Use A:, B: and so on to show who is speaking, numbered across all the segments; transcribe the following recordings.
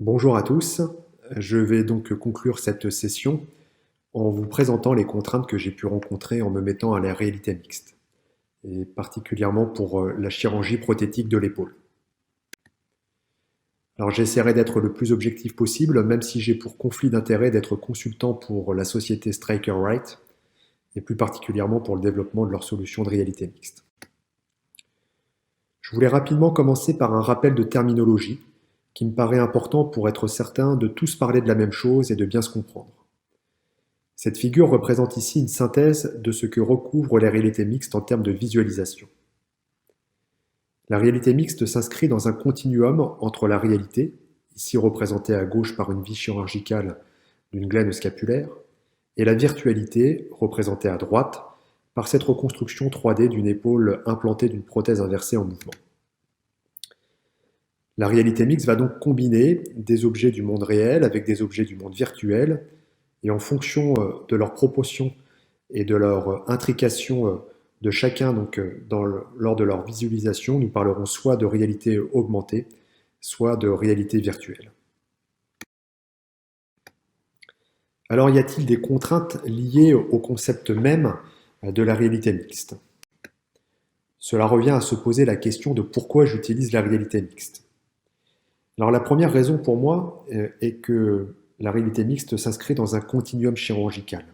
A: Bonjour à tous, je vais donc conclure cette session en vous présentant les contraintes que j'ai pu rencontrer en me mettant à la réalité mixte, et particulièrement pour la chirurgie prothétique de l'épaule. Alors j'essaierai d'être le plus objectif possible, même si j'ai pour conflit d'intérêt d'être consultant pour la société Stryker Wright, et plus particulièrement pour le développement de leur solution de réalité mixte. Je voulais rapidement commencer par un rappel de terminologie, qui me paraît important pour être certain de tous parler de la même chose et de bien se comprendre. Cette figure représente ici une synthèse de ce que recouvrent les réalités mixtes en termes de visualisation. La réalité mixte s'inscrit dans un continuum entre la réalité, ici représentée à gauche par une vis chirurgicale d'une glène scapulaire, et la virtualité, représentée à droite, par cette reconstruction 3D d'une épaule implantée d'une prothèse inversée en mouvement. La réalité mixte va donc combiner des objets du monde réel avec des objets du monde virtuel, et en fonction de leur proportion et de leur intrication de chacun lors de leur visualisation, nous parlerons soit de réalité augmentée, soit de réalité virtuelle. Alors y a-t-il des contraintes liées au concept même de la réalité mixte? Cela revient à se poser la question de pourquoi j'utilise la réalité mixte. Alors la première raison pour moi est que la réalité mixte s'inscrit dans un continuum chirurgical,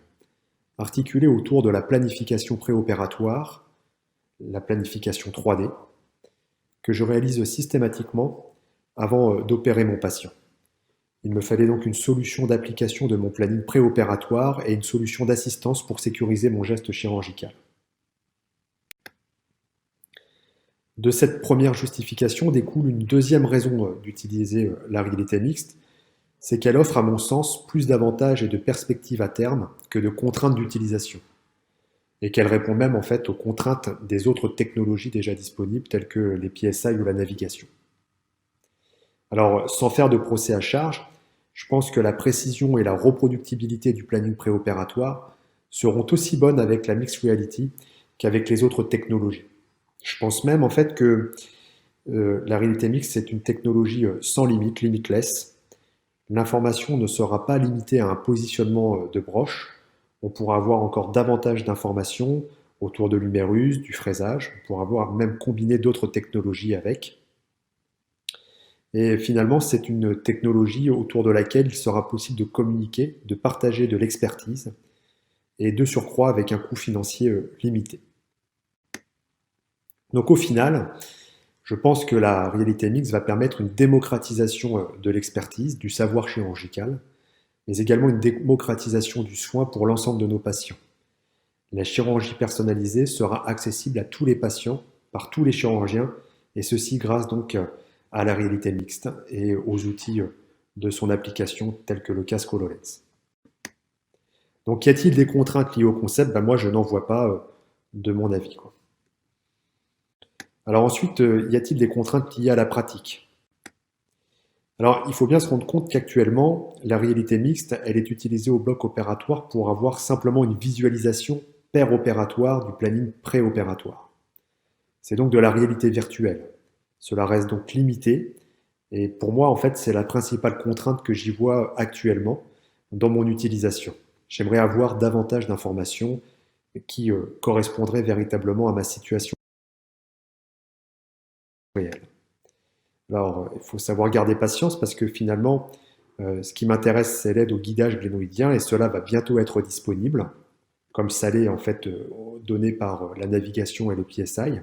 A: articulé autour de la planification préopératoire, la planification 3D, que je réalise systématiquement avant d'opérer mon patient. Il me fallait donc une solution d'application de mon planning préopératoire et une solution d'assistance pour sécuriser mon geste chirurgical. De cette première justification découle une deuxième raison d'utiliser la réalité mixte, c'est qu'elle offre à mon sens plus d'avantages et de perspectives à terme que de contraintes d'utilisation, et qu'elle répond même en fait aux contraintes des autres technologies déjà disponibles telles que les PSI ou la navigation. Alors sans faire de procès à charge, je pense que la précision et la reproductibilité du planning préopératoire seront aussi bonnes avec la mixed reality qu'avec les autres technologies. Je pense même en fait que la réalité mixte c'est une technologie sans limite, limitless. L'information ne sera pas limitée à un positionnement de broche. On pourra avoir encore davantage d'informations autour de l'humérus, du fraisage. On pourra avoir même combiné d'autres technologies avec. Et finalement, c'est une technologie autour de laquelle il sera possible de communiquer, de partager de l'expertise, et de surcroît avec un coût financier limité. Donc au final, je pense que la réalité mixte va permettre une démocratisation de l'expertise, du savoir chirurgical, mais également une démocratisation du soin pour l'ensemble de nos patients. La chirurgie personnalisée sera accessible à tous les patients, par tous les chirurgiens, et ceci grâce donc à la réalité mixte et aux outils de son application tels que le casque HoloLens. Donc y a-t-il des contraintes liées au concept? Moi je n'en vois pas de mon avis. Alors ensuite, y a-t-il des contraintes liées à la pratique? Alors il faut bien se rendre compte qu'actuellement, la réalité mixte, elle est utilisée au bloc opératoire pour avoir simplement une visualisation per-opératoire du planning préopératoire. C'est donc de la réalité virtuelle. Cela reste donc limité. Et pour moi, en fait, c'est la principale contrainte que j'y vois actuellement dans mon utilisation. J'aimerais avoir davantage d'informations qui correspondraient véritablement à ma situation réelle. Alors, il faut savoir garder patience parce que finalement, ce qui m'intéresse, c'est l'aide au guidage glénoïdien et cela va bientôt être disponible, comme ça l'est en fait donné par la navigation et le PSI.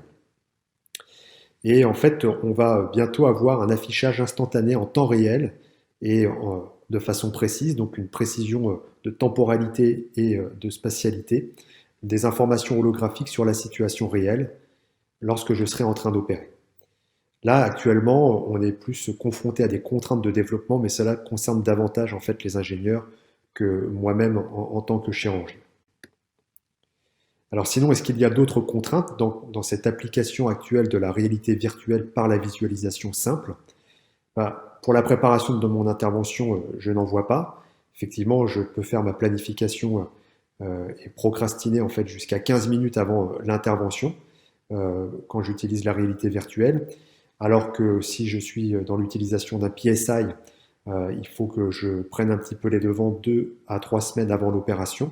A: Et en fait, on va bientôt avoir un affichage instantané en temps réel et de façon précise, donc une précision de temporalité et de spatialité, des informations holographiques sur la situation réelle lorsque je serai en train d'opérer. Là, actuellement, on est plus confronté à des contraintes de développement, mais cela concerne davantage en fait les ingénieurs que moi-même en tant que chirurgien. Alors sinon, est-ce qu'il y a d'autres contraintes dans cette application actuelle de la réalité virtuelle par la visualisation simple? Pour la préparation de mon intervention, je n'en vois pas. Effectivement, je peux faire ma planification et procrastiner en fait jusqu'à 15 minutes avant l'intervention quand j'utilise la réalité virtuelle. Alors que si je suis dans l'utilisation d'un PSI, Il faut que je prenne un petit peu les devants 2 à 3 semaines avant l'opération.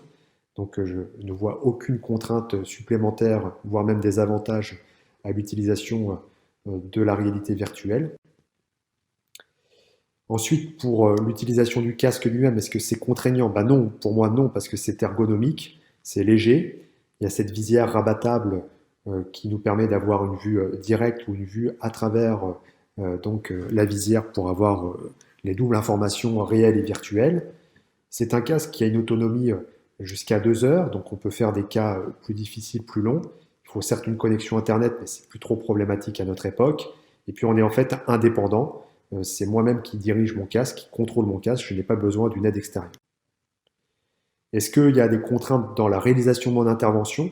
A: Donc je ne vois aucune contrainte supplémentaire, voire même des avantages à l'utilisation de la réalité virtuelle. Ensuite, pour l'utilisation du casque lui-même, est-ce que c'est contraignant? Ben non, pour moi non, parce que c'est ergonomique, c'est léger. Il y a cette visière rabattable qui nous permet d'avoir une vue directe ou une vue à travers la visière pour avoir les doubles informations réelles et virtuelles. C'est un casque qui a une autonomie jusqu'à 2 heures, donc on peut faire des cas plus difficiles, plus longs. Il faut certes une connexion Internet, mais c'est plus trop problématique à notre époque. Et puis on est en fait indépendant. C'est moi-même qui dirige mon casque, qui contrôle mon casque. Je n'ai pas besoin d'une aide extérieure. Est-ce qu'il y a des contraintes dans la réalisation de mon intervention?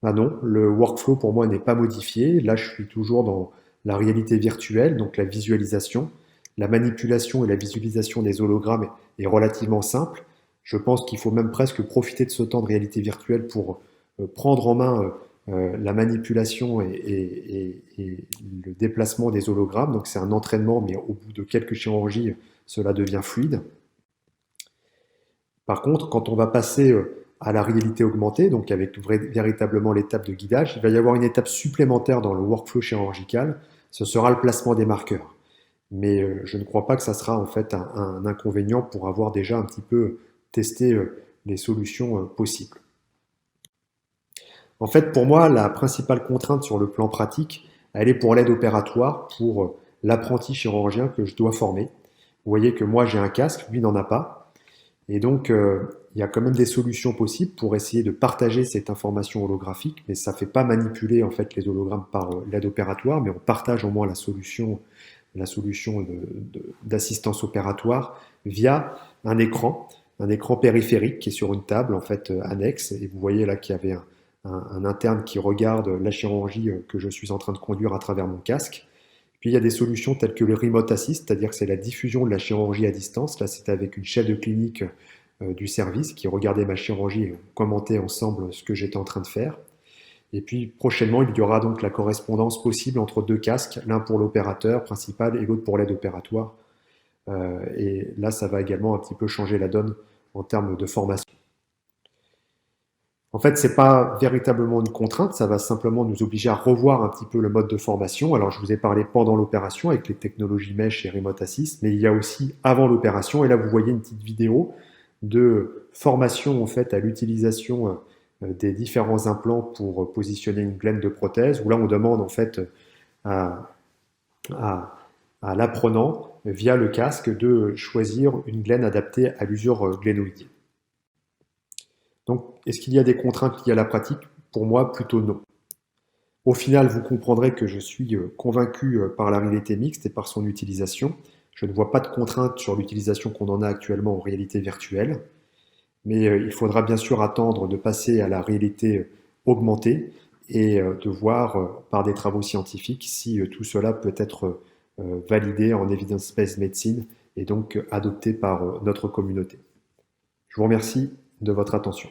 A: Ah non, le workflow pour moi n'est pas modifié. Là, je suis toujours dans la réalité virtuelle, donc la visualisation. La manipulation et la visualisation des hologrammes est relativement simple. Je pense qu'il faut même presque profiter de ce temps de réalité virtuelle pour prendre en main la manipulation et le déplacement des hologrammes. Donc c'est un entraînement, mais au bout de quelques chirurgies, cela devient fluide. Par contre, quand on va passer à la réalité augmentée, donc avec véritablement l'étape de guidage, il va y avoir une étape supplémentaire dans le workflow chirurgical, ce sera le placement des marqueurs. Mais je ne crois pas que ça sera en fait un inconvénient pour avoir déjà un petit peu testé les solutions possibles. En fait, pour moi, la principale contrainte sur le plan pratique, elle est pour l'aide opératoire, pour l'apprenti chirurgien que je dois former. Vous voyez que moi j'ai un casque, lui n'en a pas. Et donc, il y a quand même des solutions possibles pour essayer de partager cette information holographique, mais ça ne fait pas manipuler en fait les hologrammes par l'aide opératoire, mais on partage au moins la solution d'assistance opératoire via un écran périphérique qui est sur une table en fait annexe. Et vous voyez là qu'il y avait un interne qui regarde la chirurgie que je suis en train de conduire à travers mon casque. Puis il y a des solutions telles que le remote assist, c'est-à-dire que c'est la diffusion de la chirurgie à distance. Là, c'était avec une chef de clinique du service qui regardait ma chirurgie et commentait ensemble ce que j'étais en train de faire. Et puis prochainement, il y aura donc la correspondance possible entre deux casques, l'un pour l'opérateur principal et l'autre pour l'aide opératoire. Et là, ça va également un petit peu changer la donne en termes de formation. En fait, c'est pas véritablement une contrainte, ça va simplement nous obliger à revoir un petit peu le mode de formation. Alors, je vous ai parlé pendant l'opération avec les technologies Mesh et Remote Assist, mais il y a aussi avant l'opération. Et là, vous voyez une petite vidéo de formation en fait à l'utilisation des différents implants pour positionner une glène de prothèse, où là, on demande en fait à, à, à l'apprenant, via le casque, de choisir une glène adaptée à l'usure glénoïdienne. Donc, est-ce qu'il y a des contraintes liées à la pratique? Pour moi, plutôt non. Au final, vous comprendrez que je suis convaincu par la réalité mixte et par son utilisation. Je ne vois pas de contraintes sur l'utilisation qu'on en a actuellement en réalité virtuelle. Mais il faudra bien sûr attendre de passer à la réalité augmentée et de voir par des travaux scientifiques si tout cela peut être validé en evidence-based medicine et donc adopté par notre communauté. Je vous remercie de votre attention.